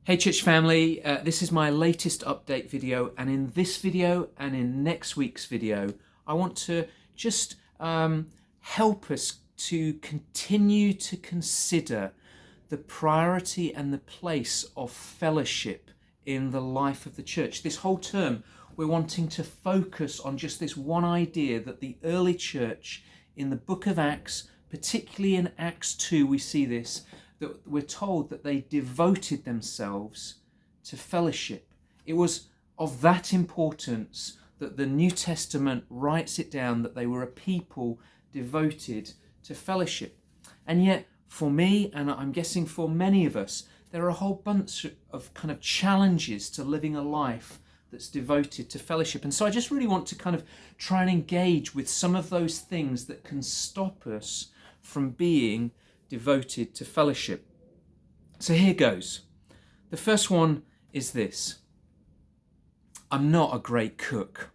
Hey church family, this is my latest update video, and in this video and in next week's video I want to just help us to continue to consider the priority and the place of fellowship in the life of the church. This whole term we're wanting to focus on just this one idea that the early church in the book of Acts, particularly in Acts 2 we see this, that we're told that they devoted themselves to fellowship. It was of that importance that the New Testament writes it down, that they were a people devoted to fellowship. And yet for me, and I'm guessing for many of us, there are a whole bunch of kind of challenges to living a life that's devoted to fellowship. And so I just really want to kind of try and engage with some of those things that can stop us from being devoted to fellowship. So here goes. The first one is this: I'm not a great cook.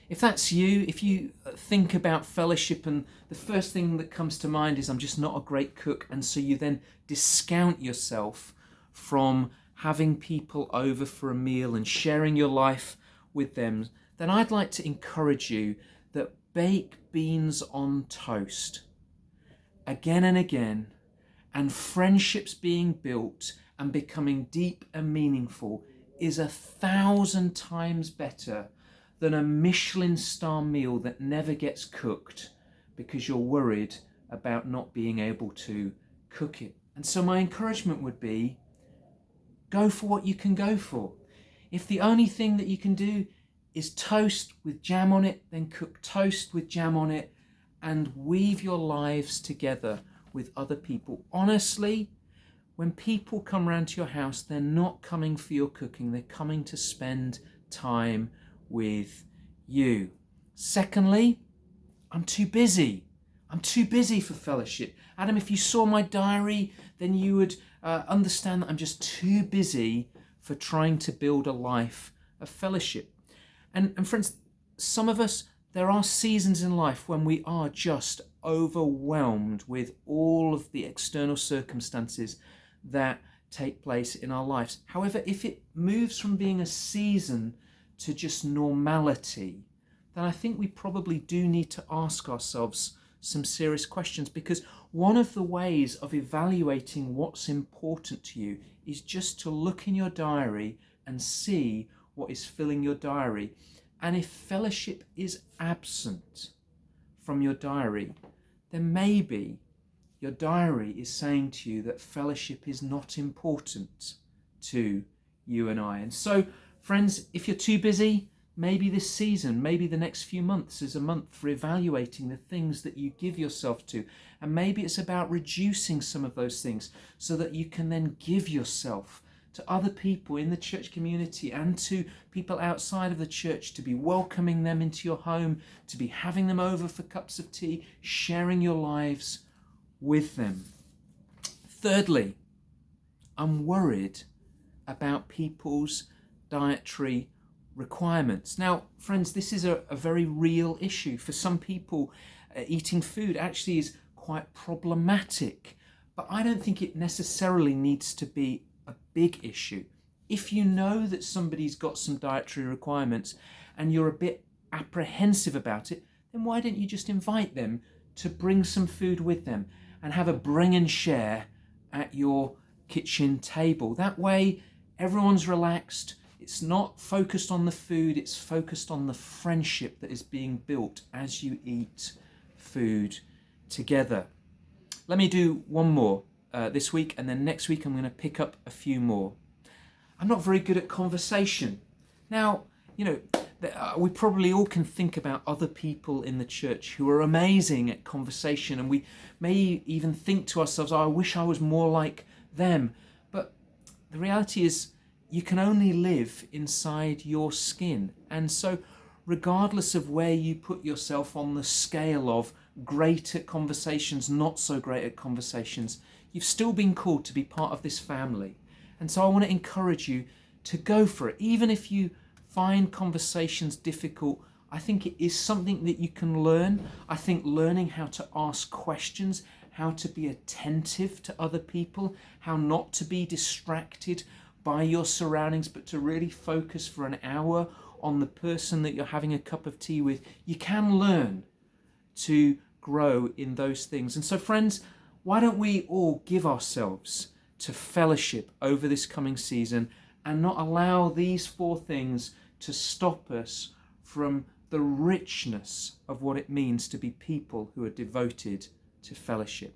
If that's you, if you think about fellowship and the first thing that comes to mind is I'm just not a great cook, and so you then discount yourself from having people over for a meal and sharing your life with them, then I'd like to encourage you that baked beans on toast again and again, and friendships being built and becoming deep and meaningful is 1,000 times better than a Michelin star meal that never gets cooked because you're worried about not being able to cook it. And so my encouragement would be, go for what you can go for. If the only thing that you can do is toast with jam on it, then cook toast with jam on it and weave your lives together with other people. Honestly, when people come round to your house, they're not coming for your cooking, they're coming to spend time with you. Secondly, I'm too busy. I'm too busy for fellowship. Adam, if you saw my diary, then you would understand that I'm just too busy for trying to build a life of fellowship. And friends, some of us, there are seasons in life when we are just overwhelmed with all of the external circumstances that take place in our lives. However, if it moves from being a season to just normality, then I think we probably do need to ask ourselves some serious questions, because one of the ways of evaluating what's important to you is just to look in your diary and see what is filling your diary. And if fellowship is absent from your diary, then maybe your diary is saying to you that fellowship is not important to you and I. And so, friends, if you're too busy, maybe this season, maybe the next few months is a month for evaluating the things that you give yourself to. And maybe it's about reducing some of those things so that you can then give yourself to other people in the church community and to people outside of the church, to be welcoming them into your home, to be having them over for cups of tea, sharing your lives with them. Thirdly, I'm worried about people's dietary requirements. Now, friends, this is a very real issue. For some people, eating food actually is quite problematic, but I don't think it necessarily needs to be a big issue. If you know that somebody's got some dietary requirements and you're a bit apprehensive about it, then why don't you just invite them to bring some food with them and have a bring and share at your kitchen table? That way everyone's relaxed. It's not focused on the food, it's focused on the friendship that is being built as you eat food together. Let me do one more this week, and then next week I'm going to pick up a few more. I'm not very good at conversation. Now, we probably all can think about other people in the church who are amazing at conversation, and we may even think to ourselves, oh, I wish I was more like them. But the reality is, you can only live inside your skin. And so regardless of where you put yourself on the scale of great at conversations, not so great at conversations, you've still been called to be part of this family. And so I want to encourage you to go for it. Even if you find conversations difficult, I think it is something that you can learn. I think learning how to ask questions, how to be attentive to other people, how not to be distracted by your surroundings, but to really focus for an hour on the person that you're having a cup of tea with, you can learn to grow in those things. And so, friends, why don't we all give ourselves to fellowship over this coming season and not allow these 4 things to stop us from the richness of what it means to be people who are devoted to fellowship.